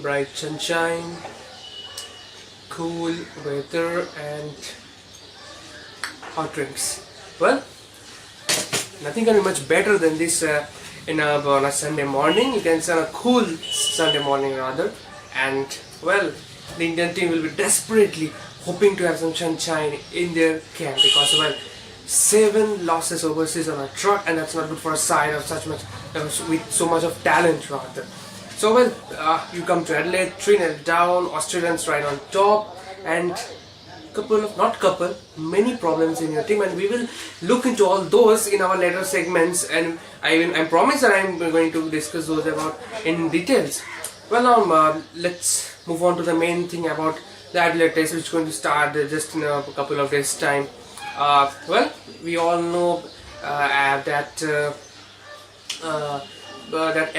bright sunshine, cool weather and hot drinks. Well, nothing can be much better than this on a Sunday morning. You can say a cool Sunday morning rather. And well, the Indian team will be desperately hoping to have some sunshine in their camp because well, 7 losses overseas on a trot, and that's not good for a side of such much with so much of talent rather. So well, you come to Adelaide, 3-0 down, Australians right on top, and many problems in your team, and we will look into all those in our later segments, and I promise that I'm going to discuss those about in details. Well, now let's move on to the main thing about the Adelaide test, which is going to start just in a couple of days time. Well, we all know that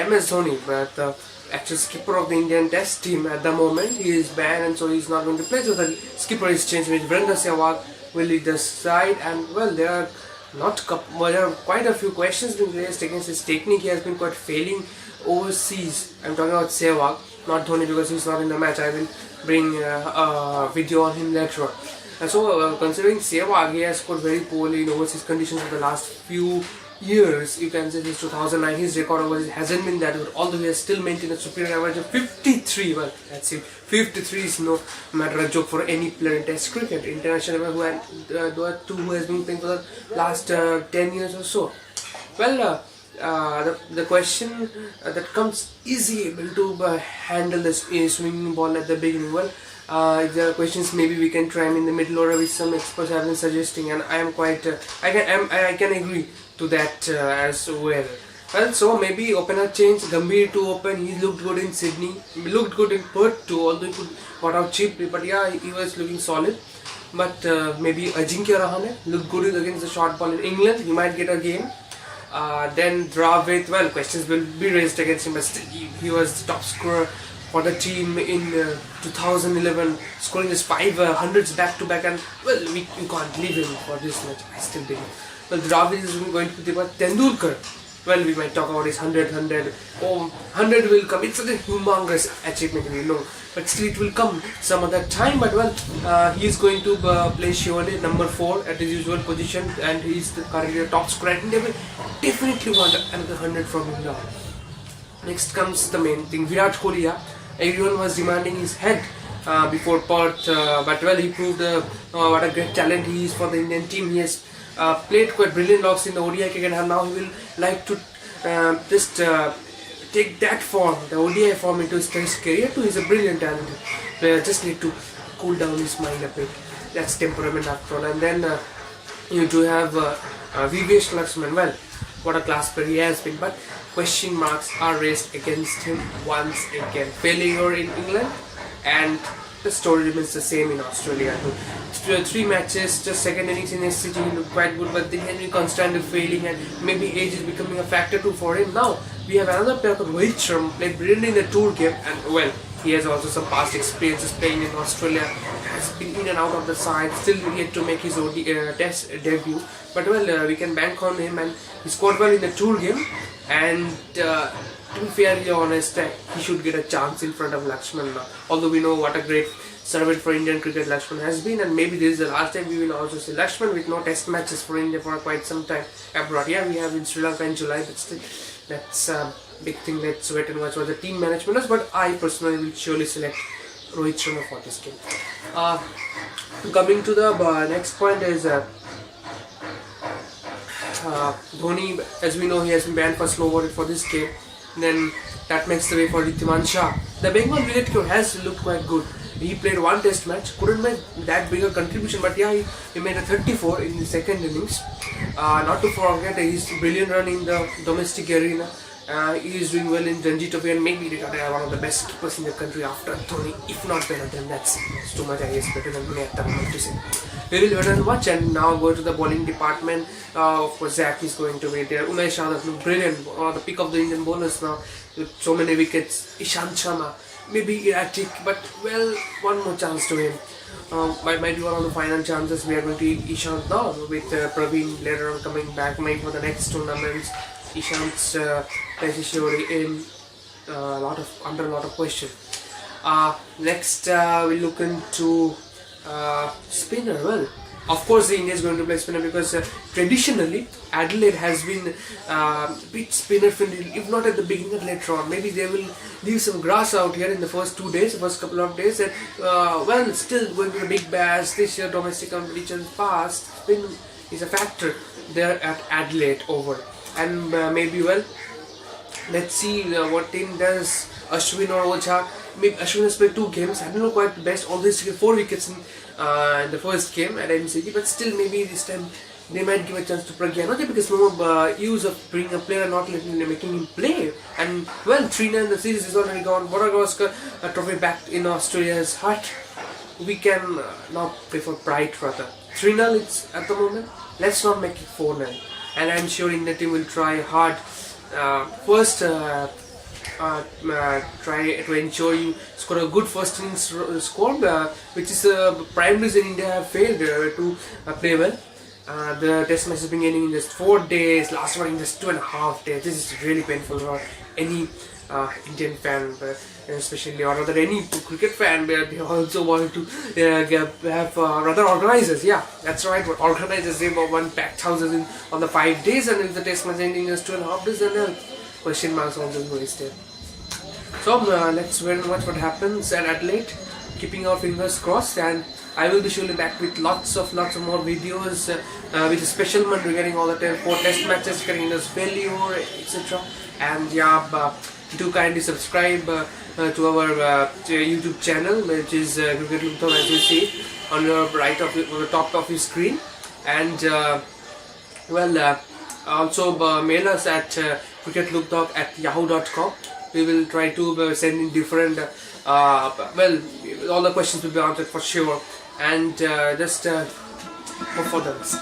MS Dhoni, but the actual skipper of the Indian Test team at the moment, he is banned, and so he's not going to play. So the skipper is changed, with Virendra Sehwag will lead the side, and well, there are quite a few questions being raised against his technique. He has been quite failing overseas. I'm talking about Sehwag, not Dhoni, because he's not in the match. I will bring a video on him later on. And so, considering Sehwag, he has scored very poorly in overseas conditions for the last few years. You can say since 2009, his record overseas hasn't been that good, although he has still maintained a superior average of 53. Well, that's it. 53 is no matter a joke for any player in Test cricket. International who has been playing for the last 10 years or so. Well, the question that comes, is he able to handle this swinging ball at the beginning? Well, if there are questions, maybe we can try him in the middle order, which some experts have been suggesting, and I am quite I can agree to that as well. Well, so maybe opener change, Gambhir to open. He looked good in Sydney, he looked good in Perth too, although he got out cheaply, but yeah, he was looking solid. But maybe Ajinkya Rahane looked good against the short ball in England. He might get a game. Then Dravid, well, questions will be raised against him, but still he was the top scorer for the team in 2011, scoring his 5 hundreds back to back, and well, you can't leave him for this match, I still believe. Well, Dravid is going to be Tendulkar. Well, we might talk about his 100. Oh, 100 will come. It's such a humongous achievement, we know, but still it will come some other time. But well, he is going to play surely number 4 at his usual position, and he is the career top scorer, and they will definitely want another 100 from him now. Next comes the main thing, Virat Kohli. Everyone was demanding his head before Perth, but well, he proved what a great talent he is for the Indian team. He has played quite brilliant knocks in the ODI cricket, and now he will like to just take that form, the ODI form, into his Test career too. He's a brilliant talent player, just need to cool down his mind a bit. That's temperament after all. And then you do have Vivesh Lakshman. Well, what a class player he has been, but question marks are raised against him once again. Failure in England, and the story remains the same in Australia too. 3 matches, just second innings in his city, he looked quite good, but then Henry constantly failing, and maybe age is becoming a factor too for him. Now we have another player called Rohit Sharma, played brilliantly in the tour game, and well, he has also some past experiences playing in Australia, has been in and out of the side, still yet to make his Test debut, but well, we can bank on him, and he scored well in the tour game, and to be fairly honest, he should get a chance in front of Lakshman now. Although we know what a great servant for Indian cricket Lakshman has been, and maybe this is the last time we will also see Lakshman with no Test matches for India for quite some time abroad. Yeah, we have in Sri Lanka in July, but still, that's a big thing. Let's wait and watch what the team management does, but I personally will surely select Rohit Sharma for this game. Coming to the next point is Dhoni. As we know, he has been banned for slow bowling for this game. Then that makes the way for Ridhiman Shah. The Bengal wicket has looked quite good. He played 1 Test match, couldn't make that big a contribution, but yeah, he made a 34 in the second innings. Not to forget his brilliant run in the domestic arena. He is doing well in Ranji Trophy, and maybe one of the best keepers in the country after Dhoni, if not better than that's too much. I guess better than Dhoni at the moment to say. We will wait and watch, and now go to the bowling department. Of course, Zach is going to be there. Unai Shah looked brilliant, the pick of the Indian bowlers now with so many wickets. Ishant Sharma, maybe erratic, but well, one more chance to him. Might be one of the final chances we are going to eat Ishant now, with Praveen later on coming back, maybe for the next tournaments. Ishant's position in under a lot of question. Next, we look into spinner. Well, of course, the India is going to play spinner because traditionally Adelaide has been bit spinner friendly. If not at the beginning, later on, maybe they will leave some grass out here in the first 2 days, first couple of days, and well, still going to the big bash this year. Domestic competition past spin is a factor there at Adelaide over, and maybe well. Let's see what team does Ashwin or Lubdhak. Maybe Ashwin has played 2 games. I don't know quite the best. Although he took 4 wickets in the first game at MCG, but still maybe this time they might give a chance to Pragya. Not because no use of bringing a player, not making him play. And well, 3-9 the series is already gone. Boragavaskar a trophy back in Australia's heart. We can now play for pride rather. 3-0 it's at the moment. Let's not make it 4-9. And I'm sure India team will try hard. First, try to ensure you score a good first innings score, which is the prime reason India have failed to play well. The test match has been ending in just 4 days, last one in just 2.5 days. This is really painful for any Indian fan, especially, or rather any cricket fan, where they also want to have rather organizers. Yeah, that's right. But organizers, they one packed houses in on the 5 days, and if the test match ending is 2.5 days, then question marks also wasted. So let's wait and watch what happens at Adelaide. Keeping our fingers crossed, and I will be surely back with lots of more videos with a special one regarding all the 4 test matches, regarding India's failure, etc. And yeah, do kindly subscribe to our YouTube channel, which is Cricket Lubdhak, as you see on your right of on the top of your screen. And well, also mail us at cricketlubdhak@yahoo.com. We will try to send in different well, all the questions will be answered for sure, and just hope for the best.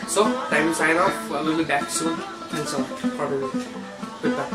So time to sign off. We will be back soon, and so probably goodbye.